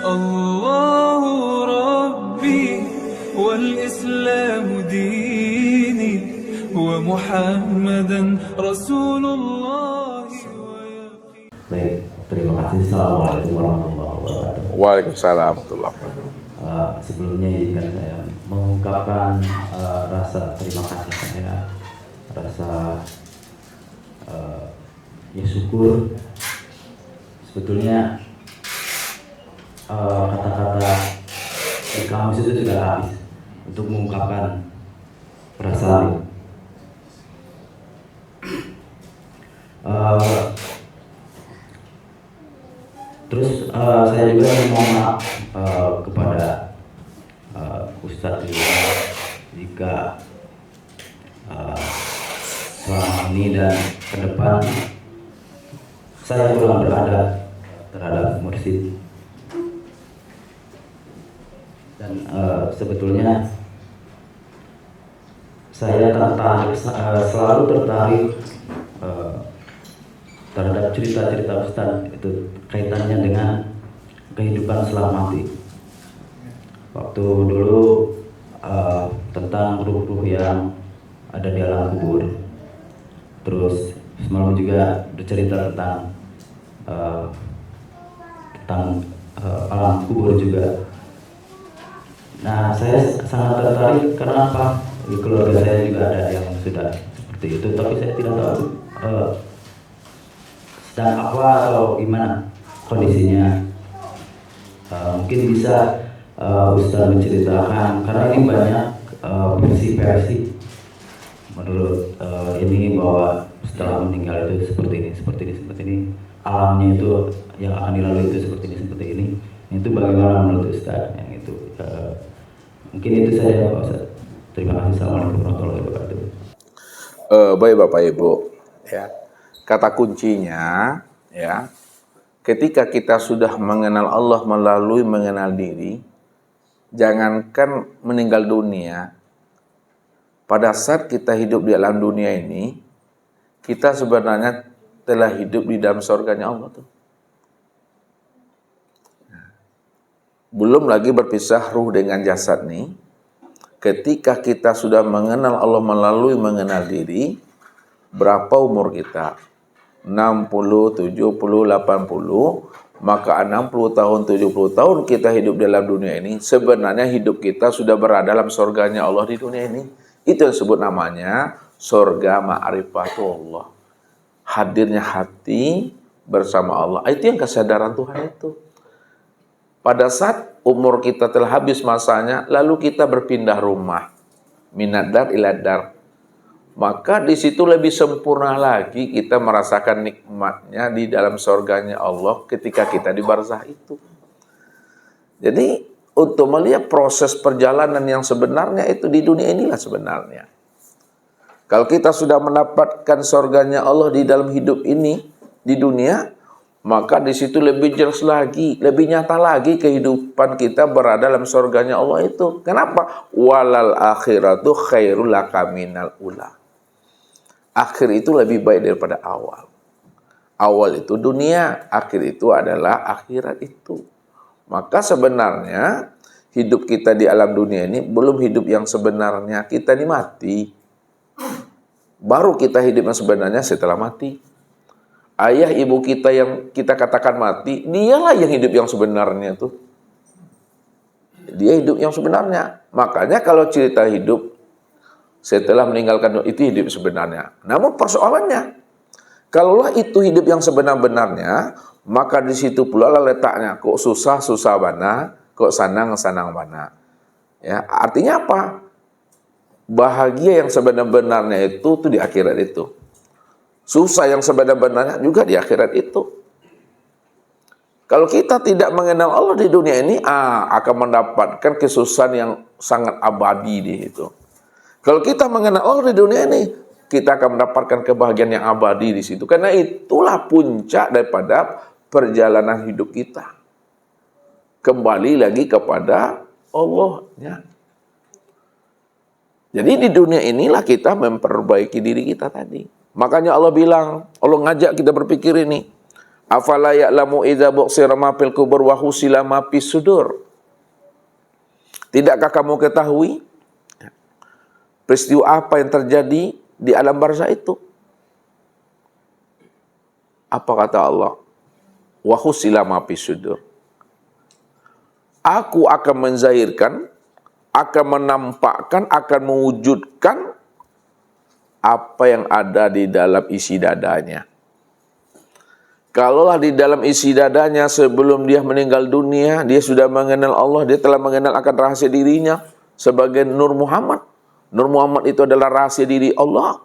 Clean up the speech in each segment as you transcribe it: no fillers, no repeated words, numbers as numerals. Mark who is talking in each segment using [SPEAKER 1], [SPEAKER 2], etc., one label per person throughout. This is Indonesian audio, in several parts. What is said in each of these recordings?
[SPEAKER 1] الله ربي والإسلام ديني ومحمدا رسول الله.
[SPEAKER 2] Baik, terima kasih. Assalamualaikum warahmatullahi wabarakatuh.
[SPEAKER 3] Waalaikumsalam warahmatullahi wabarakatuh.
[SPEAKER 2] Sebelumnya izinkan saya mengungkapkan rasa terima kasih saya, rasa syukur. Sebetulnya kata-kata di kamus itu sudah habis untuk mengungkapkan perasaan. Terus saya juga mohon maaf kepada Ustadz jika selama ini dan ke depan saya kurang beradab terhadap mursyid. Dan sebetulnya saya selalu tertarik terhadap cerita-cerita Ustadz, itu kaitannya dengan kehidupan setelah mati. Waktu dulu tentang ruh-ruh yang ada di alam kubur. Terus semalam juga bercerita tentang alam kubur juga. Nah, saya sangat tertarik karena apa? Di keluarga saya juga ada yang sudah seperti itu, tapi saya tidak tahu sedang apa atau gimana kondisinya. Mungkin bisa Ustaz menceritakan, karena ini banyak versi-versi menurut ini bahwa setelah meninggal itu seperti ini, alamnya itu yang akan dilalui itu seperti ini. Itu bagaimana menurut Ustaz yang itu? Mungkin itu saja Pak Ustaz. Terima kasih. Assalamualaikum warahmatullahi wabarakatuh.
[SPEAKER 3] Baik Bapak Ibu, ya. Kata kuncinya, ya, ketika kita sudah mengenal Allah melalui mengenal diri, jangankan meninggal dunia, pada saat kita hidup di alam dunia ini, kita sebenarnya telah hidup di dalam surganya Allah tuh. Belum lagi berpisah ruh dengan jasad nih. Ketika kita sudah mengenal Allah melalui mengenal diri, berapa umur kita? 60, 70, 80, maka 60 tahun, 70 tahun kita hidup dalam dunia ini, sebenarnya hidup kita sudah berada dalam surganya Allah di dunia ini. Itu yang disebut namanya surga ma'rifatullah. Hadirnya hati bersama Allah. Itu yang kesadaran Tuhan itu. Pada saat umur kita telah habis masanya, lalu kita berpindah rumah. Minadar iladar. Maka di situ lebih sempurna lagi kita merasakan nikmatnya di dalam surganya Allah ketika kita di barzah itu. Jadi untuk melihat proses perjalanan yang sebenarnya itu di dunia inilah sebenarnya. Kalau kita sudah mendapatkan surganya Allah di dalam hidup ini, di dunia, maka di situ lebih jelas lagi, lebih nyata lagi kehidupan kita berada dalam surganya Allah itu. Kenapa? Walal akhiratu khairul laka minal ula. Akhir itu lebih baik daripada awal. Awal itu dunia, akhir itu adalah akhirat itu. Maka sebenarnya hidup kita di alam dunia ini belum hidup yang sebenarnya. Kita ini mati. Baru kita hidup yang sebenarnya setelah mati. Ayah ibu kita yang kita katakan mati, dialah yang hidup yang sebenarnya tuh. Dia hidup yang sebenarnya. Makanya kalau cerita hidup setelah meninggalkan itu hidup sebenarnya. Namun persoalannya, kalaulah itu hidup yang sebenar-benarnya, maka di situ pula letaknya. Kok susah bana, kok sanang bana. Ya, artinya apa? Bahagia yang sebenar-benarnya itu tuh di akhirat itu. Susah yang sebenar-benarnya juga di akhirat itu. Kalau kita tidak mengenal Allah di dunia ini, akan mendapatkan kesusahan yang sangat abadi di situ. Kalau kita mengenal Allah di dunia ini, kita akan mendapatkan kebahagiaan yang abadi di situ. Karena itulah puncak daripada perjalanan hidup kita. Kembali lagi kepada Allah. Ya. Jadi di dunia inilah kita memperbaiki diri kita tadi. Makanya Allah bilang, Allah ngajak kita berpikir ini. Afala ya'lamu idza bu'sira ma fil qubur wa husila ma fis sudur. Tidakkah kamu ketahui peristiwa apa yang terjadi di alam barzah itu? Apa kata Allah? Wa husila ma fis sudur. Aku akan menzahirkan, akan menampakkan, akan mewujudkan apa yang ada di dalam isi dadanya. Kalaulah di dalam isi dadanya sebelum dia meninggal dunia, dia sudah mengenal Allah, dia telah mengenal akan rahasia dirinya sebagai Nur Muhammad. Nur Muhammad itu adalah rahasia diri Allah.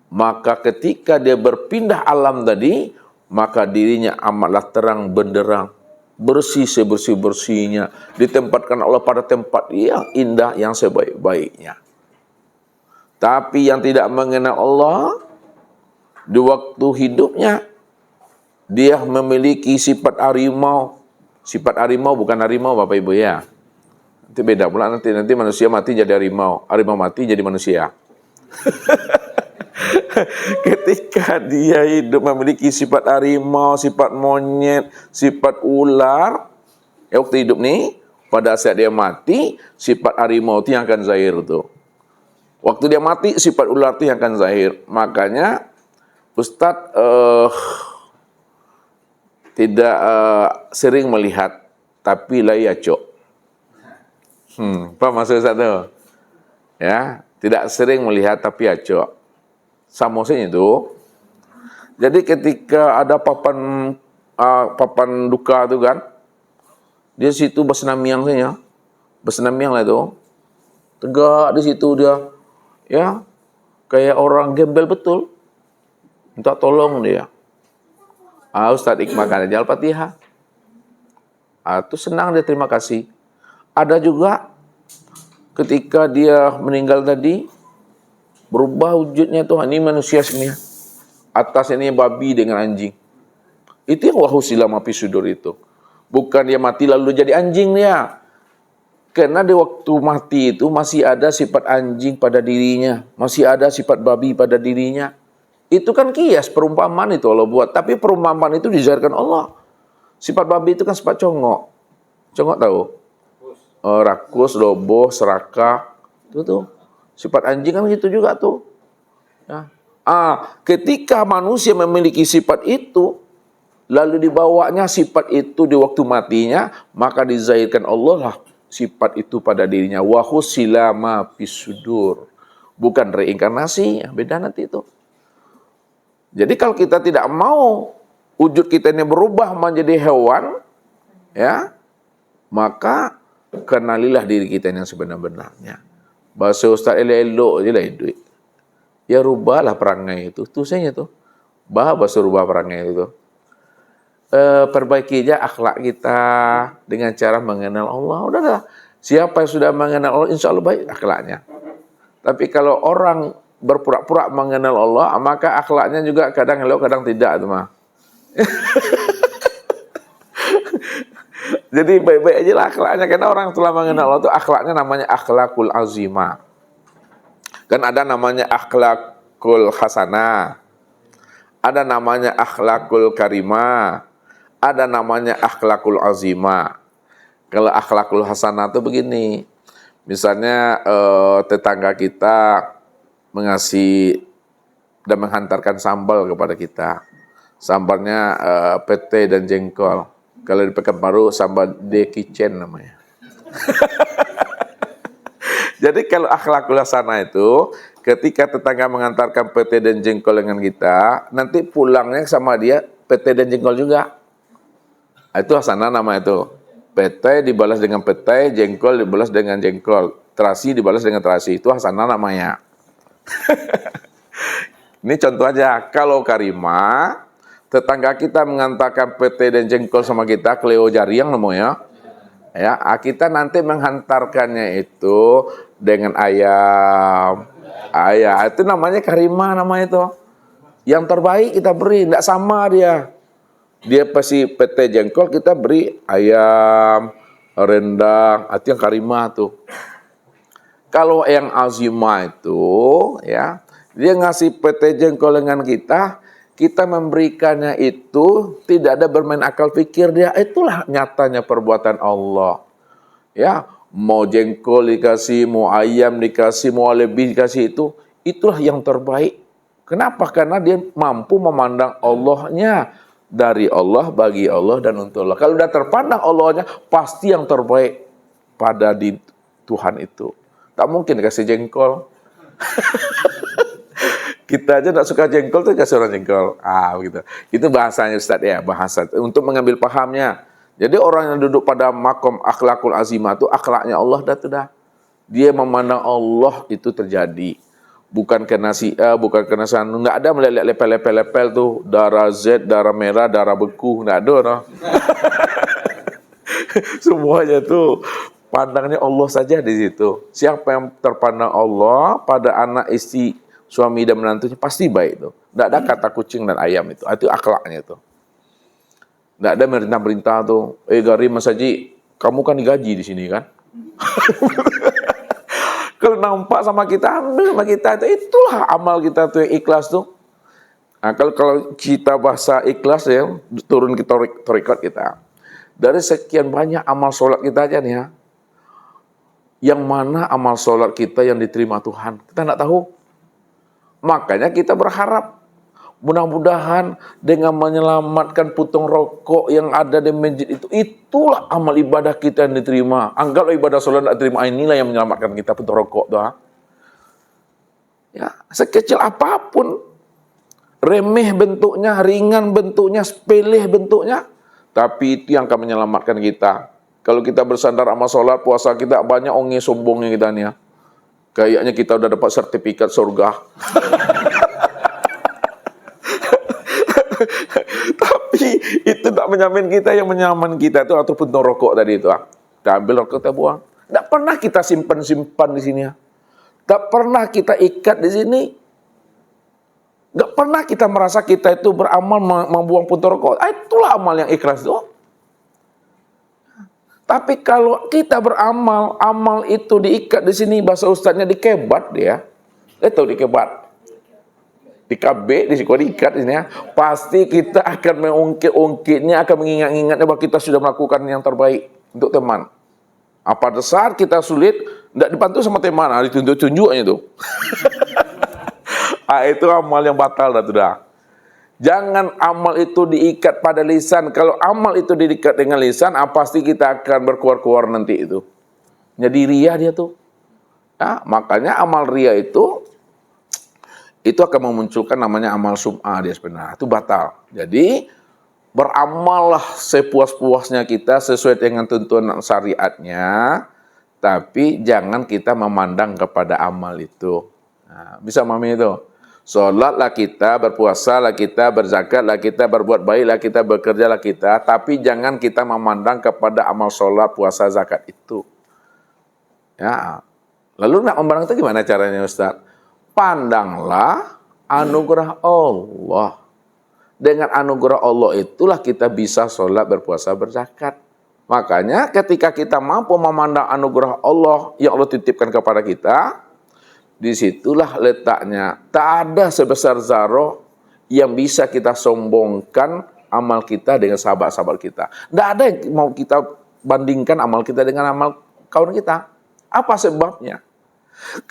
[SPEAKER 3] Maka ketika dia berpindah alam tadi, maka dirinya amatlah terang benderang, bersih sebersih-bersihnya, ditempatkan Allah pada tempat yang indah, yang sebaik-baiknya. Tapi yang tidak mengenal Allah, di waktu hidupnya, dia memiliki sifat harimau. Sifat harimau bukan harimau Bapak Ibu ya. Nanti beda pula nanti manusia mati jadi harimau. Harimau mati jadi manusia. Ketika dia hidup memiliki sifat harimau, sifat monyet, sifat ular. Ya waktu hidup nih, pada saat dia mati, sifat harimau itu yang akan zahir tuh. Waktu dia mati, sifat ular itu yang akan zahir. Makanya Ustadz tidak sering melihat, tapi layacok. Apa maksud Ustaz itu? Ya, tidak sering melihat tapi acok. Samosnya itu. Jadi ketika ada papan duka itu kan, dia situ bersenamiang saja, bersenamiang lah itu, tegak di situ dia, ya, kayak orang gembel betul, minta tolong dia. Ustaz Iqbal aja Al-Fatihah. Itu senang dia terima kasih. Ada juga ketika dia meninggal tadi, berubah wujudnya tuh, ini manusia sebenarnya. Atas ini babi dengan anjing. Itu yang wahusila ma fis sudur itu. Bukan dia mati lalu jadi anjing dia. Karena di waktu mati itu masih ada sifat anjing pada dirinya, masih ada sifat babi pada dirinya. Itu kan kias, perumpamaan itu Allah buat. Tapi perumpamaan itu dizahirkan Allah. Sifat babi itu kan sifat congok. Congok tahu? Rakus, loboh, serakah. Itu tuh. Sifat anjing kan gitu juga tuh. Ya. Ketika manusia memiliki sifat itu, lalu dibawanya sifat itu di waktu matinya, maka dizahirkan Allah lah sifat itu pada dirinya. Wa husila ma fis sudur. Bukan reinkarnasi, beda nanti itu. Jadi kalau kita tidak mau wujud kita ini berubah menjadi hewan, ya, maka kenalilah diri kita yang sebenar-benarnya. Bahasa Ustaz elok je lah duit. Ya rubahlah perangai itu. Itu saja tuh. Bahasa rubah perangai itu. Perbaiki aja akhlak kita dengan cara mengenal Allah. Udahlah. Siapa yang sudah mengenal Allah, insya Allah baik akhlaknya. Tapi kalau orang berpura-pura mengenal Allah, maka akhlaknya juga kadang elok, kadang tidak, itu mah. Jadi baik-baik aja lah akhlaknya, karena orang telah mengenal Allah itu akhlaknya namanya akhlakul azimah. Kan ada namanya akhlakul hasanah, ada namanya akhlakul karimah, ada namanya akhlakul azimah. Kalau akhlakul hasanah itu begini, misalnya tetangga kita mengasih dan menghantarkan sambal kepada kita. Sambalnya pete dan jengkol. Kalau di Pekanbaru sambal de kitchen namanya. Jadi kalau akhlakul hasanah itu, ketika tetangga mengantarkan pete dan jengkol dengan kita, nanti pulangnya sama dia pete dan jengkol juga. Itu hasanah nama itu. Pete dibalas dengan pete, jengkol dibalas dengan jengkol, terasi dibalas dengan terasi. Itu hasanah namanya. Ini contoh aja. Kalau karimah, tetangga kita mengantarkan pete dan jengkol sama kita, Cleo Jariang namanya. Ya, kita nanti menghantarkannya itu dengan ayam. Itu namanya karimah namanya itu. Yang terbaik kita beri, tidak sama dia. Dia pasti pete jengkol, kita beri ayam, rendang, itu yang karimah tuh. Kalau yang azimah itu, ya, dia ngasih pete jengkol dengan kita kita memberikannya itu tidak ada bermain akal pikir dia. Itulah nyatanya perbuatan Allah. Ya, mau jengkol dikasih, mau ayam dikasih, mau lebih dikasih itulah yang terbaik. Kenapa? Karena dia mampu memandang Allahnya dari Allah, bagi Allah, dan untuk Allah. Kalau udah terpandang Allahnya, pasti yang terbaik pada di Tuhan itu. Tak mungkin dikasih jengkol. Kita aja tak suka jengkol tuh kasih orang jengkol. Begitu. Itu bahasanya Ustaz ya, bahasa untuk mengambil pahamnya. Jadi orang yang duduk pada makom akhlakul azimah itu akhlaknya Allah dah. Dia memandang Allah itu terjadi. Bukan kena si A, bukan kena sana. Enggak ada melihat lepel-lepel tuh, darah Z, darah merah, darah beku, enggak ada no. Semuanya tuh pandangnya Allah saja di situ. Siapa yang terpandang Allah pada anak istri, suami dan menantunya pasti baik itu. Tidak ada kata kucing dan ayam itu. Itu akhlaknya itu. Tidak ada merintah-merintah tuh. Gari Mas Haji, kamu kan digaji di sini kan? Kalau nampak sama kita, ambil sama kita. Itulah amal kita tuh yang ikhlas tuh. Nah, kalau kita bahasa ikhlas ya, turun ke tarekat kita. Dari sekian banyak amal sholat kita aja nih ya. Yang mana amal sholat kita yang diterima Tuhan? Kita tidak tahu. Makanya kita berharap mudah-mudahan dengan menyelamatkan putung rokok yang ada di masjid itulah amal ibadah kita yang diterima. Anggaplah ibadah sholat tidak diterima, inilah yang menyelamatkan kita putung rokok tuh. Ya, sekecil apapun, remeh bentuknya, ringan bentuknya, sepele bentuknya, tapi itu yang akan menyelamatkan kita. Kalau kita bersandar sama sholat, puasa kita banyak sombongnya kita nih ya. Kayaknya kita udah dapat sertifikat surga. Tapi itu tak menjamin kita, yang menyaman kita itu ataupun rokok tadi itu. Kita ambil rokok, kita buang. Tak pernah kita simpan di sini ya. Tak pernah kita ikat di sini. Tak pernah kita merasa kita itu beramal membuang puntung rokok. Itulah amal yang ikhlas itu. Tapi kalau kita beramal, amal itu diikat di sini, bahasa ustaznya dikebat dia. Dia tahu dikebat. Dikabek, diikat di sini ya. Pasti kita akan mengungkit-ungkitnya, akan mengingat-ingatnya bahwa kita sudah melakukan yang terbaik untuk teman. Pada saat kita sulit, tidak dibantu sama teman, ditunjuk-tunjuknya itu. Itu amal yang batal dah. Jangan amal itu diikat pada lisan. Kalau amal itu diikat dengan lisan, pasti kita akan berkuar-kuar nanti itu. Jadi ria dia tuh. Ya, makanya amal ria itu akan memunculkan namanya amal sum'ah dia sebenarnya. Itu batal. Jadi beramallah sepuas-puasnya kita sesuai dengan tuntunan syariatnya, tapi jangan kita memandang kepada amal itu. Nah, bisa memahami itu? Sholatlah kita, berpuasalah kita, berzakatlah kita, berbuat baiklah kita, bekerjalah kita, tapi jangan kita memandang kepada amal sholat, puasa, zakat itu. Ya. Lalu nak memandang itu gimana caranya Ustaz? Pandanglah anugerah Allah. Dengan anugerah Allah itulah kita bisa sholat, berpuasa, berzakat. Makanya ketika kita mampu memandang anugerah Allah yang Allah titipkan kepada kita, disitulah letaknya. Tak ada sebesar zarah yang bisa kita sombongkan amal kita dengan sahabat-sahabat kita. Tidak ada yang mau kita bandingkan amal kita dengan amal kawan kita. Apa sebabnya?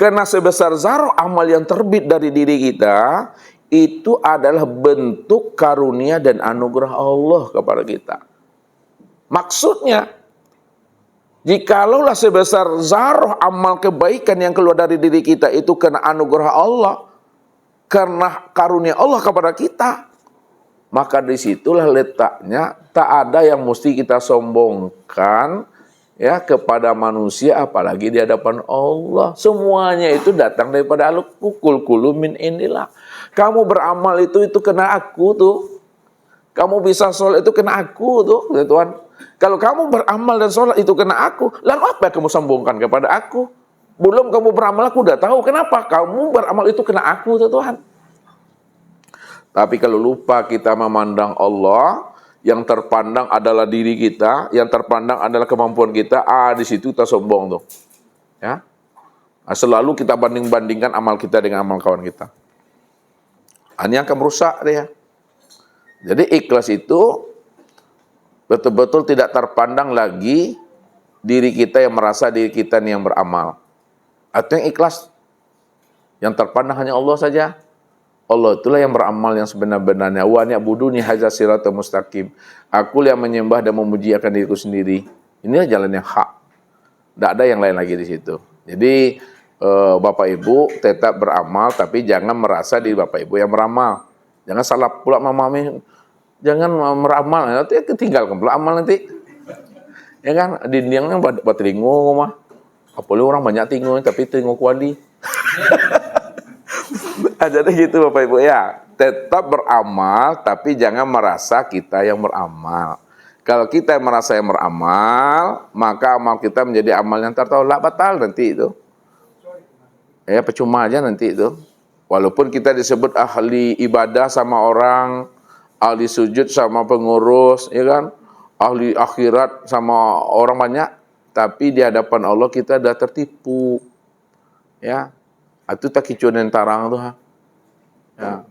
[SPEAKER 3] Karena sebesar zarah amal yang terbit dari diri kita, itu adalah bentuk karunia dan anugerah Allah kepada kita. Maksudnya, jikalau sebesar zarah amal kebaikan yang keluar dari diri kita itu karena anugerah Allah, karena karunia Allah kepada kita, maka disitulah letaknya tak ada yang mesti kita sombongkan ya kepada manusia, apalagi di hadapan Allah. Semuanya itu datang daripada Allah. Kul kullu min indillah. Kamu beramal itu kena aku tuh. Kamu bisa sholat itu kena aku tuh, Tuhan. Kalau kamu beramal dan sholat itu kena aku, lalu apa yang kamu sombongkan kepada aku? Belum kamu beramal, aku udah tahu. Kenapa? Kamu beramal itu kena aku, Tuhan. Tapi kalau lupa kita memandang Allah, yang terpandang adalah diri kita, yang terpandang adalah kemampuan kita, di situ kita sombong tuh. Ya. Selalu kita banding-bandingkan amal kita dengan amal kawan kita. Ini akan merusak dia. Jadi ikhlas itu betul-betul tidak terpandang lagi diri kita yang merasa diri kita nih yang beramal. Atau yang ikhlas, yang terpandang hanya Allah saja. Allah itulah yang beramal yang sebenar-benarnya. Wa ni'buduni hadza siratal mustaqim. Aku yang menyembah dan memuji akan diriku sendiri. Inilah jalan yang hak. Tidak ada yang lain lagi di situ. Jadi Bapak Ibu tetap beramal, tapi jangan merasa diri Bapak Ibu yang beramal. Jangan salah pula Mami. Jangan meramal, nanti ketinggalkan pula amal nanti. Ya kan, dindingnya buat telingo mah. Apalagi orang banyak telingo, tapi telingo kuali. Jadi gitu Bapak Ibu ya. Tetap beramal, tapi jangan merasa kita yang beramal. Kalau kita merasa yang beramal, maka amal kita menjadi amal yang tertolak, batal nanti itu. Ya percuma aja nanti itu. Walaupun kita disebut ahli ibadah sama orang, ahli sujud sama pengurus, ya kan? Ahli akhirat sama orang banyak, tapi di hadapan Allah kita dah tertipu. Ya. Itu tak kicuan tarang tuh. Ya.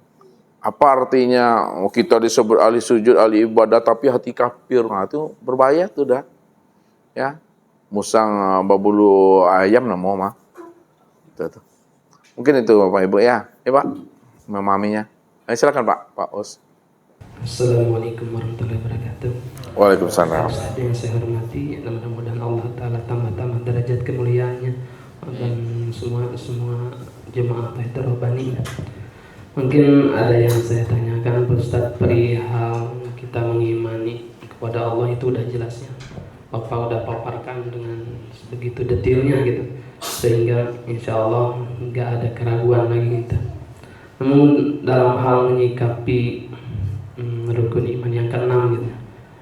[SPEAKER 3] Apa artinya kita disebut ahli sujud, ahli ibadah tapi hati kafir? Nah, itu berbahaya tuh dah. Ya. Musang babulu ayam namo mah. Itu. Mungkin itu Bapak Ibu ya. Ya Pak, memahaminya. Silakan Pak Us.
[SPEAKER 4] Assalamualaikum warahmatullahi wabarakatuh.
[SPEAKER 3] Waalaikumsalam.
[SPEAKER 4] Ustaz yang saya hormati, mudah-mudahan Allah Ta'ala tambah-tambah derajat kemuliaannya dan semua jemaah Tahtir Rabbani. Mungkin ada yang saya tanyakan Ustaz perihal kita mengimani kepada Allah itu udah jelasnya. Bapak udah paparkan dengan begitu detailnya gitu, sehingga insya Allah nggak ada keraguan lagi gitu. Namun dalam hal menyikapi rukun iman yang keenam gitu,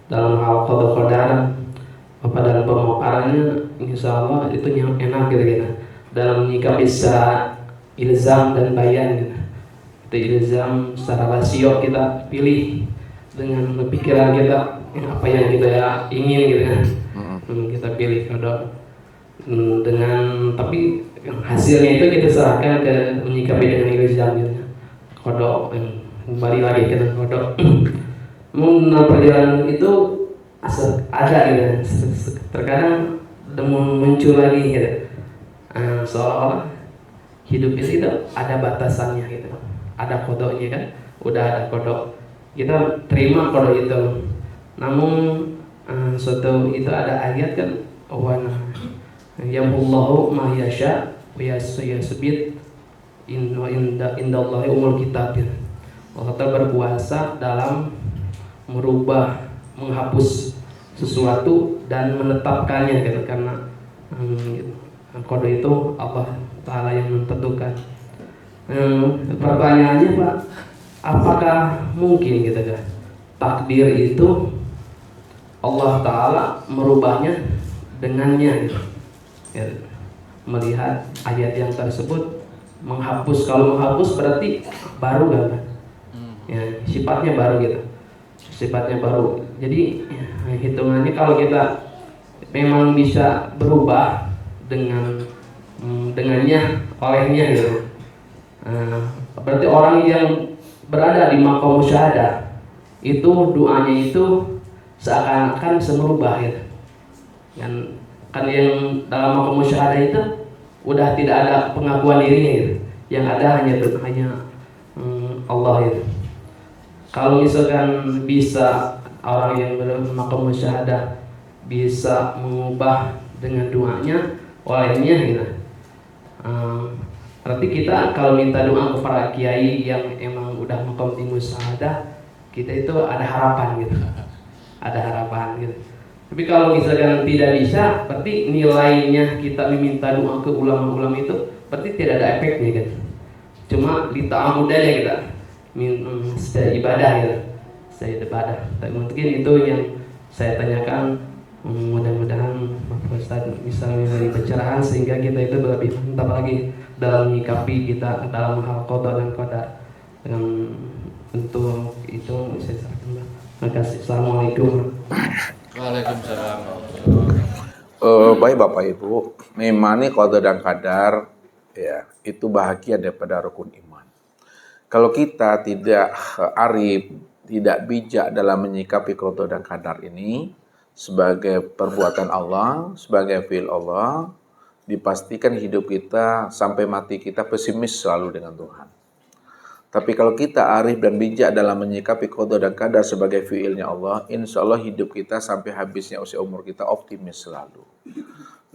[SPEAKER 4] dalam hal qada qadar, apa dalam pemaparannya insya Allah itu yang enak gitu. Dalam menyikapi secara ilzam dan bayan gitu, itu ilzam secara rasio kita pilih dengan pikiran kita apa yang kita ingin gitu kan. Kita pilih qada dengan, tapi hasilnya itu kita serahkan ke menyikapi dengan ilzam gitu. Qada kembali lagi ke kodok. Perjalanan itu ada gitu. Terkadang muncul lagi gitu. Seolah-olah hidup itu ada batasannya gitu. Ada kodoknya kan. Udah ada kodok. Kita terima kodok itu. Namun suatu itu ada ayat kan. Yamhullahu ma yasha wa yasbit indallahi umul kitab. Allah berkuasa dalam merubah, menghapus sesuatu dan menetapkannya gitu, karena kode itu Allah Ta'ala yang menentukan. Pertanyaannya Pak, apakah mungkin gitu kan takdir itu Allah Ta'ala merubahnya dengannya gitu. Ya, melihat ayat yang tersebut menghapus, kalau menghapus berarti baru kan? Ya, sifatnya baru gitu, sifatnya baru. Jadi hitungannya kalau kita memang bisa berubah dengannya, olehnya gitu, berarti orang yang berada di maqam musyahadah itu doanya itu seakan-akan bisa merubah gitu. Kan yang dalam maqam musyahadah itu udah tidak ada pengakuan dirinya gitu, yang ada hanya Allah itu. Kalau misalkan bisa orang yang bermaqam musyahadah bisa mengubah dengan doanya, olehnya gitu. Berarti kita kalau minta doa ke para kiai yang emang udah maqam di musyahadah, kita itu ada harapan gitu. Ada harapan gitu. Tapi kalau misalkan tidak bisa, berarti nilainya kita meminta doa ke ulama-ulama itu berarti tidak ada efeknya gitu. Cuma dita'amud aja kita. Secara ibadah ya, saya ibadah. Tapi mungkin itu yang saya tanyakan. Mudah-mudahan Bapak Ustaz bisa memberi pencerahan sehingga kita itu lebih mantap lagi dalam menyikapi kita dalam hal qada dan qadar. Dengan untuk itu saya serahkan. Terima kasih. Assalamualaikum.
[SPEAKER 5] Waalaikumsalam.
[SPEAKER 3] Baik Bapak Ibu, memang qada dan qadar ya itu bahagia daripada rukun iman. Kalau kita tidak arif tidak bijak dalam menyikapi qada dan qadar ini sebagai perbuatan Allah, sebagai fi'il Allah, dipastikan hidup kita sampai mati kita pesimis selalu dengan Tuhan. Tapi kalau kita arif dan bijak dalam menyikapi qada dan qadar sebagai fi'ilnya Allah, insya Allah hidup kita sampai habisnya usia umur kita optimis selalu.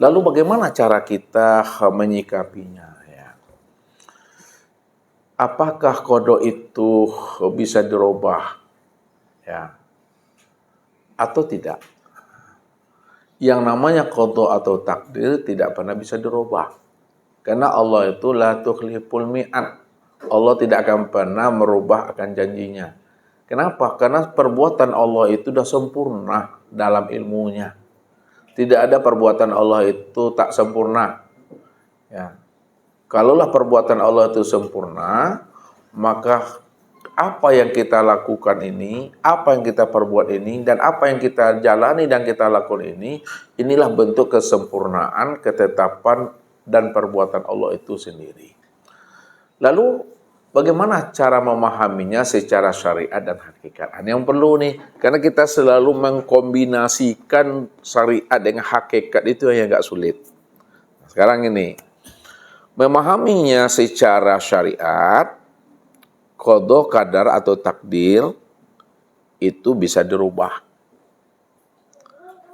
[SPEAKER 3] Lalu bagaimana cara kita menyikapinya? Ya. Apakah qada itu bisa dirubah? Ya. Atau tidak? Yang namanya qada atau takdir tidak pernah bisa dirubah. Karena Allah itu la tukhliful mi'ad. Allah tidak akan pernah merubah akan janjinya. Kenapa? Karena perbuatan Allah itu sudah sempurna dalam ilmunya. Tidak ada perbuatan Allah itu tak sempurna. Ya. Kalaulah perbuatan Allah itu sempurna, maka apa yang kita lakukan ini, apa yang kita perbuat ini, dan apa yang kita jalani dan kita lakukan ini, inilah bentuk kesempurnaan, ketetapan, dan perbuatan Allah itu sendiri. Lalu bagaimana cara memahaminya secara syariat dan hakikat? Yang perlu nih, karena kita selalu mengkombinasikan syariat dengan hakikat itu yang agak sulit. Sekarang ini, memahaminya secara syariat, qada, qadar atau takdir itu bisa dirubah.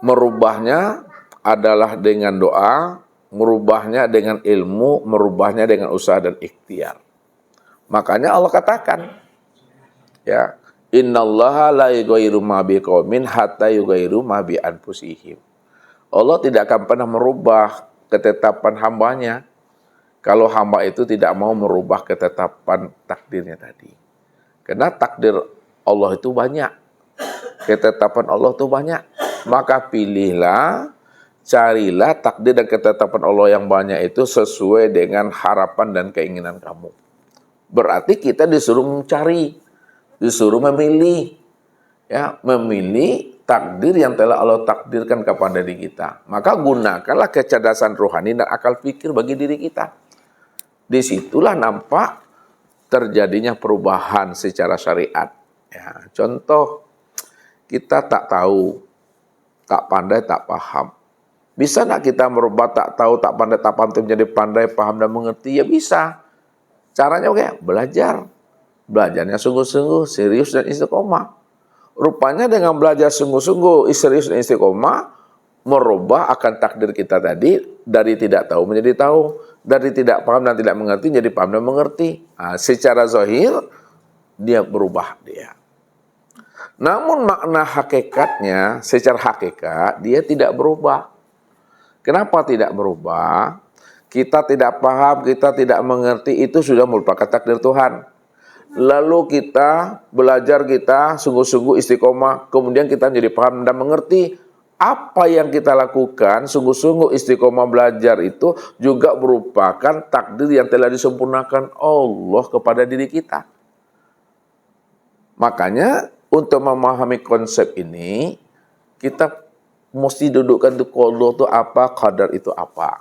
[SPEAKER 3] Merubahnya adalah dengan doa, merubahnya dengan ilmu, merubahnya dengan usaha dan ikhtiar. Makanya Allah katakan, ya, innallaha la yughayyiru ma biqaumin hatta yughayyiru ma bi anfusihim. Allah tidak akan pernah merubah ketetapan hambanya kalau hamba itu tidak mau merubah ketetapan takdirnya tadi. Karena takdir Allah itu banyak, ketetapan Allah itu banyak. Maka pilihlah, carilah takdir dan ketetapan Allah yang banyak itu sesuai dengan harapan dan keinginan kamu. Berarti kita disuruh mencari, disuruh memilih, ya, memilih takdir yang telah Allah takdirkan kepada diri kita. Maka gunakanlah kecerdasan rohani dan akal pikir bagi diri kita. Disitulah nampak terjadinya perubahan secara syariat. Ya, contoh, kita tak tahu, tak pandai, tak paham. Bisa tak kita merubah tak tahu, tak pandai, tak paham itu menjadi pandai, paham, dan mengerti? Ya bisa. Caranya oke, belajar. Belajarnya sungguh-sungguh, serius dan istiqomah. Rupanya dengan belajar sungguh-sungguh, serius dan istiqomah, merubah akan takdir kita tadi dari tidak tahu menjadi tahu, dari tidak paham dan tidak mengerti jadi paham dan mengerti. Nah, secara zahir dia berubah dia. Namun makna hakikatnya, secara hakikat dia tidak berubah. Kenapa tidak berubah? Kita tidak paham, kita tidak mengerti, itu sudah merupakan takdir Tuhan. Lalu kita belajar, kita sungguh-sungguh istiqomah, kemudian kita menjadi paham dan mengerti. Apa yang kita lakukan, sungguh-sungguh istiqomah belajar itu juga merupakan takdir yang telah disempurnakan Allah kepada diri kita. Makanya untuk memahami konsep ini, kita mesti dudukkan itu qada itu apa, qadar itu apa.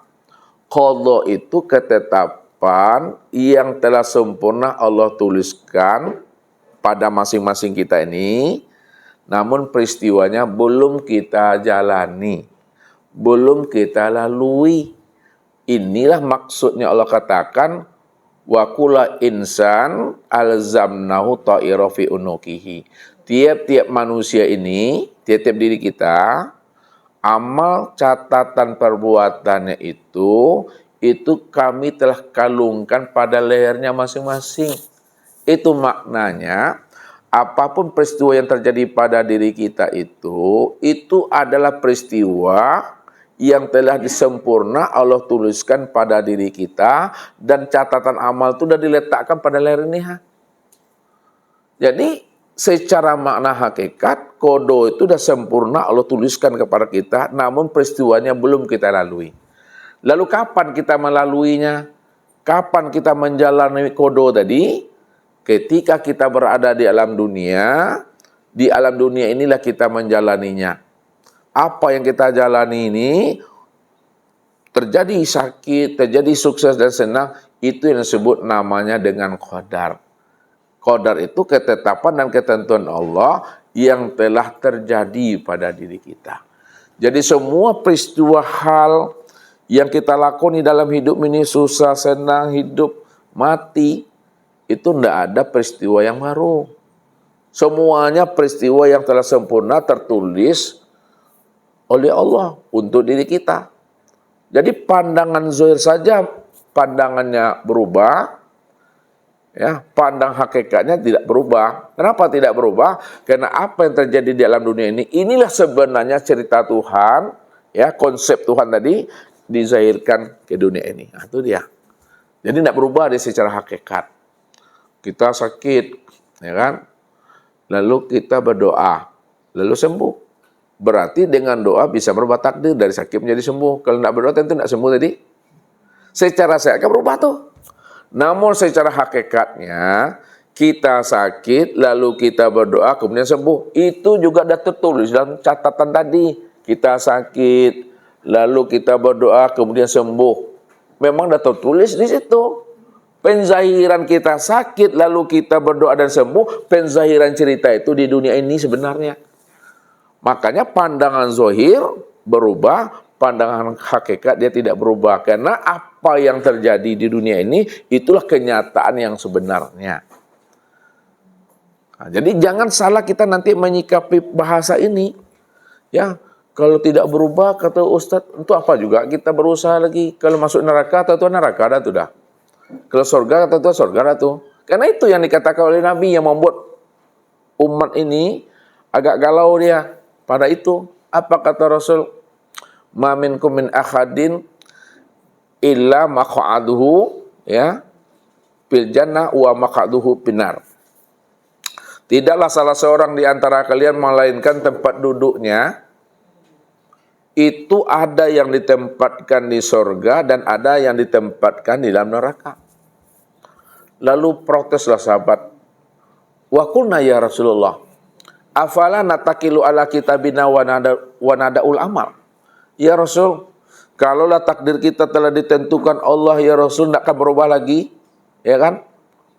[SPEAKER 3] Qada itu ketetapan yang telah sempurna Allah tuliskan pada masing-masing kita ini, namun peristiwanya belum kita jalani, belum kita lalui. Inilah maksudnya Allah katakan, wa kulla insan alzamnahu ta'ira fi unuqihi. Tiap-tiap manusia ini, tiap-tiap diri kita, amal catatan perbuatannya itu kami telah kalungkan pada lehernya masing-masing. Itu maknanya, apapun peristiwa yang terjadi pada diri kita itu adalah peristiwa yang telah disempurna Allah tuliskan pada diri kita, dan catatan amal itu sudah diletakkan pada leher ini. Jadi secara makna hakikat, qada itu sudah sempurna Allah tuliskan kepada kita, namun peristiwanya belum kita lalui. Lalu kapan kita melaluinya? Kapan kita menjalani qada tadi? Ketika kita berada di alam dunia inilah kita menjalaninya. Apa yang kita jalani ini, terjadi sakit, terjadi sukses dan senang, itu yang disebut namanya dengan qadar. Qadar itu ketetapan dan ketentuan Allah yang telah terjadi pada diri kita. Jadi semua peristiwa hal yang kita lakoni dalam hidup ini, susah, senang, hidup, mati, itu tidak ada peristiwa yang baru. Semuanya peristiwa yang telah sempurna tertulis oleh Allah untuk diri kita. Jadi pandangan zahir saja pandangannya berubah, ya, pandang hakikatnya tidak berubah. Kenapa tidak berubah? Karena apa yang terjadi di alam dunia ini, inilah sebenarnya cerita Tuhan, ya, konsep Tuhan tadi dizahirkan ke dunia ini. Nah, itu dia. Jadi tidak berubah dia secara hakikat. Kita sakit, ya kan? Lalu kita berdoa, lalu sembuh. Berarti dengan doa bisa berubah takdir dari sakit menjadi sembuh. Kalau tidak berdoa tentu tidak sembuh tadi. Secara sehat kan berubah tuh. Namun secara hakikatnya kita sakit lalu kita berdoa kemudian sembuh. Itu juga sudah tertulis dalam catatan tadi. Kita sakit lalu kita berdoa kemudian sembuh. Memang sudah tertulis di situ. Penzahiran kita sakit lalu kita berdoa dan sembuh. Penzahiran cerita itu di dunia ini sebenarnya. Makanya pandangan zahir berubah, pandangan hakikat dia tidak berubah. Karena apa yang terjadi di dunia ini, itulah kenyataan yang sebenarnya. Nah, jadi jangan salah kita nanti menyikapi bahasa ini. Ya, kalau tidak berubah, kata Ustadz, untuk apa juga kita berusaha lagi. Kalau masuk neraka, atau neraka dah tuh dah. Kalau surga, atau surga dah tuh. Karena itu yang dikatakan oleh Nabi yang membuat umat ini agak galau dia. Pada itu, apa kata Rasul? Ma minkum min ahadin illa maq'aduhu, ya, fil jannah wa maq'aduhu pinar. Tidaklah salah seorang di antara kalian melainkan tempat duduknya itu ada yang ditempatkan di surga dan ada yang ditempatkan di dalam neraka. Lalu proteslah sahabat. Wa qulna ya Rasulullah, afala natakilu ala kitabina wa nadaul amal. Ya Rasul, kalaulah takdir kita telah ditentukan Allah, ya Rasul, tidak akan berubah lagi, ya kan?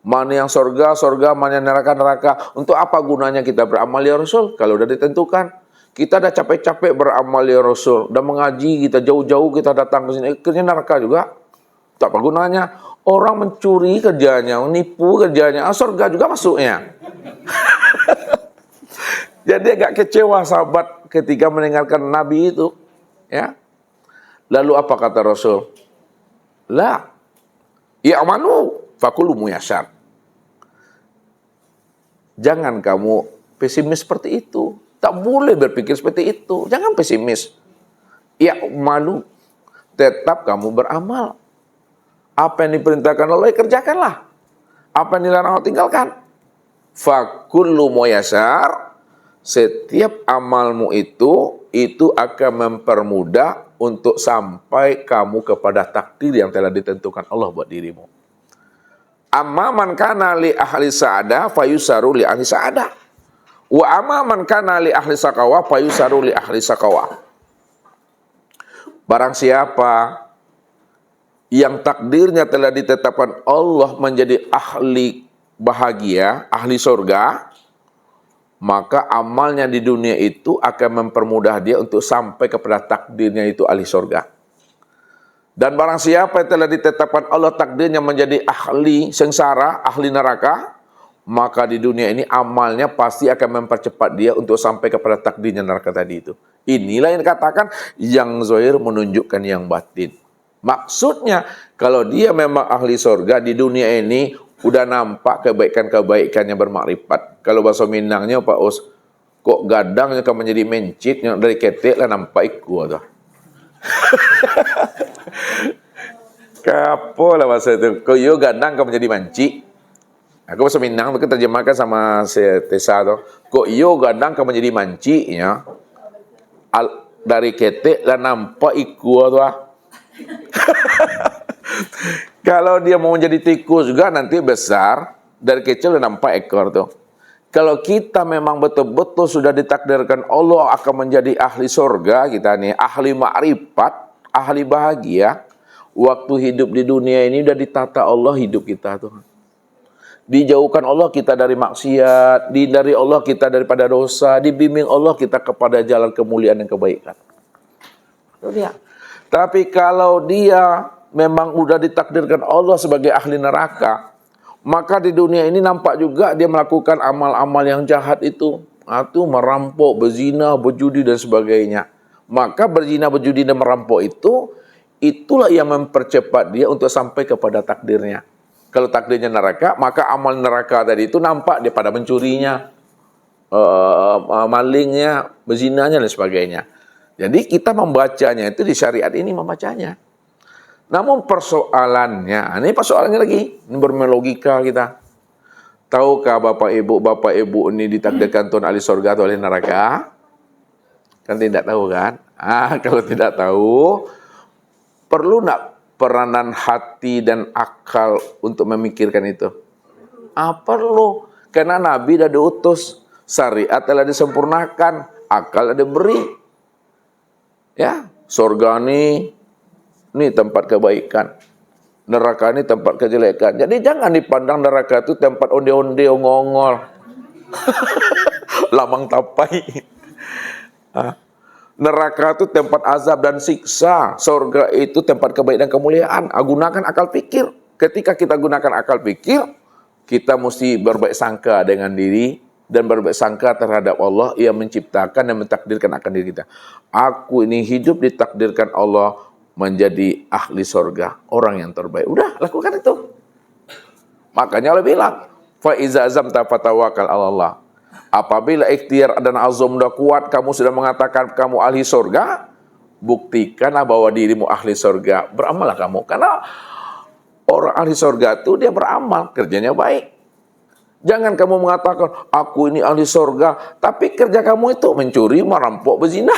[SPEAKER 3] Mana yang surga, surga, mana yang neraka, neraka. Untuk apa gunanya kita beramal, ya Rasul? Kalau sudah ditentukan, kita dah capek-capek beramal, ya Rasul. Dah mengaji, kita jauh-jauh, kita datang ke sini, akhirnya neraka juga. Tak apa gunanya. Orang mencuri kerjanya, menipu kerjanya, surga juga masuknya. Jadi agak kecewa sahabat ketika mendengarkan Nabi itu, ya. Lalu apa kata Rasul? La, ya'manu fakulu muyassar. Jangan kamu pesimis seperti itu. Tak boleh berpikir seperti itu. Jangan pesimis. Ya'malu, tetap kamu beramal. Apa yang diperintahkan Allah, kerjakanlah. Apa yang dilarang Allah, tinggalkan. Fakulu muyassar. Setiap amalmu itu akan mempermudah untuk sampai kamu kepada takdir yang telah ditentukan Allah buat dirimu. Amma man kana li ahli sa'adah fayusaru li ahli sa'adah. Wa amma man kana li ahli saqawah fayusaru li ahli saqawah. Barang siapa yang takdirnya telah ditetapkan Allah menjadi ahli bahagia, ahli surga, maka amalnya di dunia itu akan mempermudah dia untuk sampai kepada takdirnya itu ahli surga. Dan barang siapa yang telah ditetapkan Allah takdirnya menjadi ahli sengsara, ahli neraka, maka di dunia ini amalnya pasti akan mempercepat dia untuk sampai kepada takdirnya neraka tadi itu. Inilah yang dikatakan yang zahir menunjukkan yang batin. Maksudnya kalau dia memang ahli surga di dunia ini udah nampak kebaikan-kebaikannya bermakrifat. Kalau bahasa Minangnya Pak Us, kok gadangnya kan menjadi mencit yang dari ketek lah nampak iku tuh. Kapo lah bahasa itu. Kok yo gadang kan menjadi manci. Aku bahasa Minang itu terjemahkan sama si Tesa tuh. Kok yo gadang kan menjadi manci ya. Dari ketek lah nampak iku tuh. Kalau dia mau menjadi tikus juga nanti besar, dari kecil udah nampak ekor tuh. Kalau kita memang betul-betul sudah ditakdirkan Allah akan menjadi ahli surga kita nih, ahli ma'rifat, ahli bahagia, waktu hidup di dunia ini udah ditata Allah hidup kita tuh. Dijauhkan Allah kita dari maksiat, dihindari Allah kita daripada dosa, dibimbing Allah kita kepada jalan kemuliaan dan kebaikan. Itu dia. Tapi kalau dia memang udah ditakdirkan Allah sebagai ahli neraka, maka di dunia ini nampak juga dia melakukan amal-amal yang jahat itu. Itu merampok, berzina, berjudi dan sebagainya. Maka berzina, berjudi dan merampok itulah yang mempercepat dia untuk sampai kepada takdirnya. Kalau takdirnya neraka, maka amal neraka tadi itu nampak dia pada mencurinya, malingnya, berzinanya dan sebagainya. Jadi kita membacanya itu di syariat ini membacanya. Namun persoalannya, ini persoalannya lagi, ini bermain logika kita. Tahukah Bapak Ibu ini ditakdirkan Tuhan ahli surga atau ahli neraka? Kan tidak tahu kan? Kalau tidak tahu, perlu nak peranan hati dan akal untuk memikirkan itu? Perlu. Karena Nabi dah diutus, syariat telah disempurnakan, akal ada diberi. Ya, surga ini tempat kebaikan, neraka ini tempat kejelekan. Jadi jangan dipandang neraka itu tempat onde-onde, ngongol, lamang tapai. Neraka itu tempat azab dan siksa. Surga itu tempat kebaikan dan kemuliaan. Gunakan akal pikir. Ketika kita gunakan akal pikir, kita mesti berbaik sangka dengan diri dan berbaik sangka terhadap Allah yang menciptakan dan mentakdirkan akan diri kita. Aku ini hidup ditakdirkan Allah menjadi ahli surga, orang yang terbaik. Udah, lakukan itu. Makanya Allah bilang, fa iza azamta fatawakkal 'ala Allah. Apabila ikhtiar dan azam sudah kuat, kamu sudah mengatakan kamu ahli surga, buktikanlah bahwa dirimu ahli surga. Beramallah kamu. Karena orang ahli surga itu dia beramal, kerjanya baik. Jangan kamu mengatakan, aku ini ahli surga, tapi kerja kamu itu mencuri, merampok, berzina.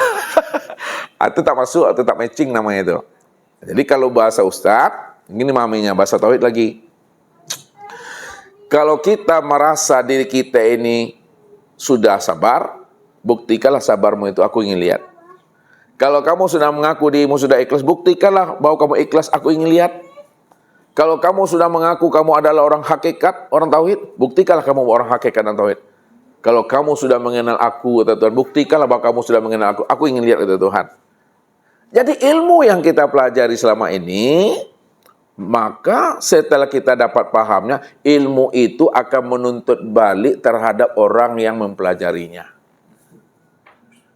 [SPEAKER 3] Itu tak masuk, atau tak matching namanya itu. Jadi kalau bahasa Ustadz, ini maminya, bahasa tauhid lagi. Kalau kita merasa diri kita ini sudah sabar, buktikanlah sabarmu itu, aku ingin lihat. Kalau kamu sudah mengaku dirimu sudah ikhlas, buktikanlah bahwa kamu ikhlas, aku ingin lihat. Kalau kamu sudah mengaku kamu adalah orang hakikat, orang tauhid, buktikanlah kamu orang hakikat dan tauhid. Kalau kamu sudah mengenal aku, kata Tuhan, buktikanlah bahwa kamu sudah mengenal aku ingin lihat, kata Tuhan. Jadi ilmu yang kita pelajari selama ini, maka setelah kita dapat pahamnya, ilmu itu akan menuntut balik terhadap orang yang mempelajarinya.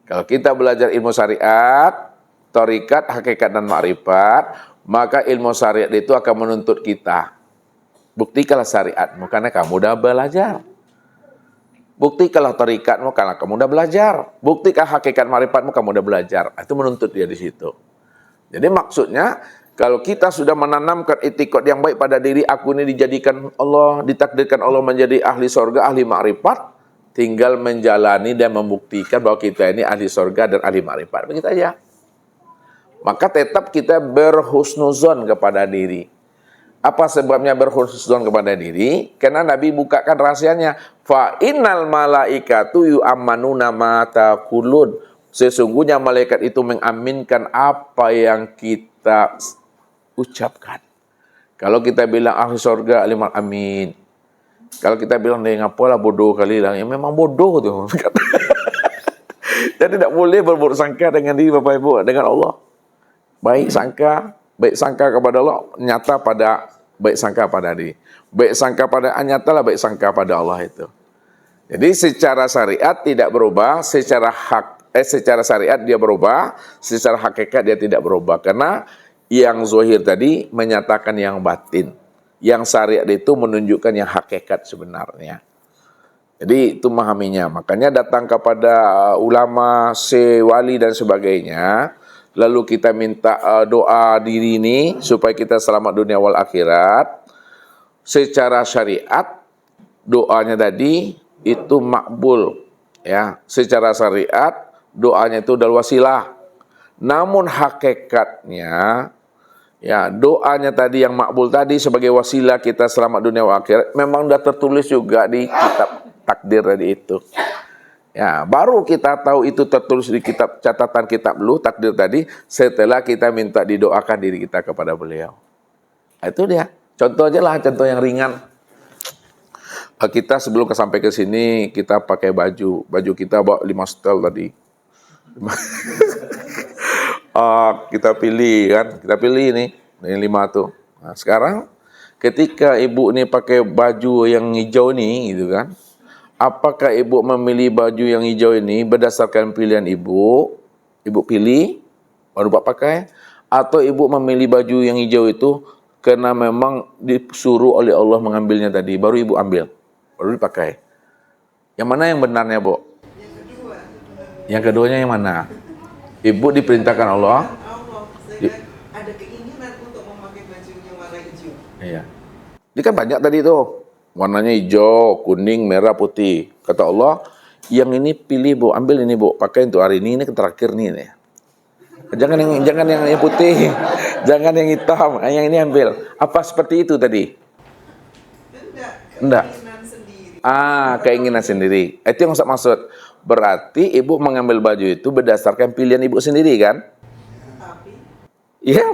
[SPEAKER 3] Kalau kita belajar ilmu syariat, thariqat, hakikat dan ma'rifat, maka ilmu syariat itu akan menuntut kita. Buktikanlah syariatmu karena kamu udah belajar. Buktikanlah thariqatmu karena kamu udah belajar. Buktikan hakikat ma'rifatmu kamu udah belajar. Itu menuntut dia di situ. Jadi maksudnya, kalau kita sudah menanamkan itikad yang baik pada diri, aku ini dijadikan Allah, ditakdirkan Allah menjadi ahli surga, ahli ma'rifat, tinggal menjalani dan membuktikan bahwa kita ini ahli surga dan ahli ma'rifat. Begitu aja. Maka tetap kita berhusnuzon kepada diri. Apa sebabnya berhusnuzon kepada diri? Karena Nabi bukakan rahasianya. Fa innal malaikatu yu'ammanuna ma taqulun. Sesungguhnya malaikat itu mengaminkan apa yang kita ucapkan. Kalau kita bilang ahli surga, amin. Kalau kita bilang dia ngapalah bodoh kali lah, ya memang bodoh tuh. Jadi tidak boleh berburuk sangka dengan diri Bapak Ibu, dengan Allah. Baik sangka kepada Allah, nyata pada baik sangka pada diri. Baik sangka pada nyatalah baik sangka pada Allah itu. Jadi secara syariat tidak berubah, secara syariat dia berubah, secara hakikat dia tidak berubah. Karena yang zahir tadi menyatakan yang batin. Yang syariat itu menunjukkan yang hakikat sebenarnya. Jadi itu memahaminya. Makanya datang kepada ulama, wali dan sebagainya. Lalu kita minta doa diri ini supaya kita selamat dunia wal akhirat. Secara syariat doanya tadi itu makbul, ya. Secara syariat doanya itu adalah wasilah. Namun hakikatnya, ya, doanya tadi yang makbul tadi sebagai wasilah kita selamat dunia wal akhirat memang sudah tertulis juga di kitab takdir tadi itu. Ya, baru kita tahu itu tertulis di kitab catatan kitab lu takdir tadi setelah kita minta didoakan diri kita kepada beliau. Itu dia. Contoh aja lah, contoh yang ringan. Kita sebelum sampai ke sini kita pakai baju kita bawa 5 setel tadi. Kita pilih ini 5 tuh. Nah, sekarang ketika ibu nih pakai baju yang hijau nih gitu kan, apakah ibu memilih baju yang hijau ini berdasarkan pilihan ibu pilih baru buat pakai, atau ibu memilih baju yang hijau itu karena memang disuruh oleh Allah mengambilnya tadi, baru ibu ambil, baru dipakai? Yang mana yang benarnya, Bu? Yang keduanya yang mana? Ibu diperintahkan Allah.
[SPEAKER 6] Ada keinginan untuk memakai baju yang warna hijau.
[SPEAKER 3] Iya. Ini kan banyak tadi tuh. Warnanya hijau, kuning, merah, putih. Kata Allah, yang ini pilih, Bu, ambil ini, Bu, pakai untuk hari ini terakhir nih. Jangan yang putih, jangan yang hitam, yang ini ambil. Apa seperti itu tadi? Enggak. Keinginan sendiri. Itu yang maksud. Berarti ibu mengambil baju itu berdasarkan pilihan ibu sendiri kan? Iya.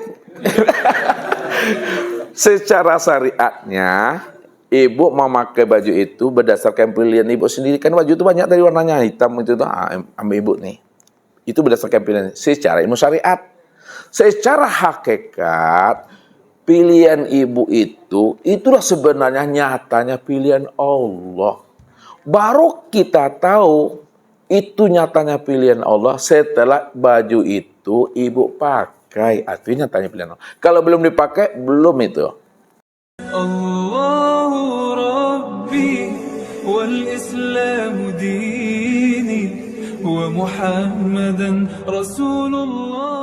[SPEAKER 3] Secara syariatnya, ibu memakai baju itu berdasarkan pilihan ibu sendiri. Kan baju itu banyak dari warnanya, hitam itu tuh, ambil ibu nih. Itu berdasarkan pilihan secara ilmu syariat. Secara hakikat, pilihan ibu itu, itulah sebenarnya nyatanya pilihan Allah. Baru kita tahu itu nyatanya pilihan Allah setelah baju itu ibu pakai. Artinya nyatanya pilihan Allah. Kalau belum dipakai, belum itu.
[SPEAKER 1] Allahu Rabbi wal Islamu dini wa Muhammadan Rasulullah.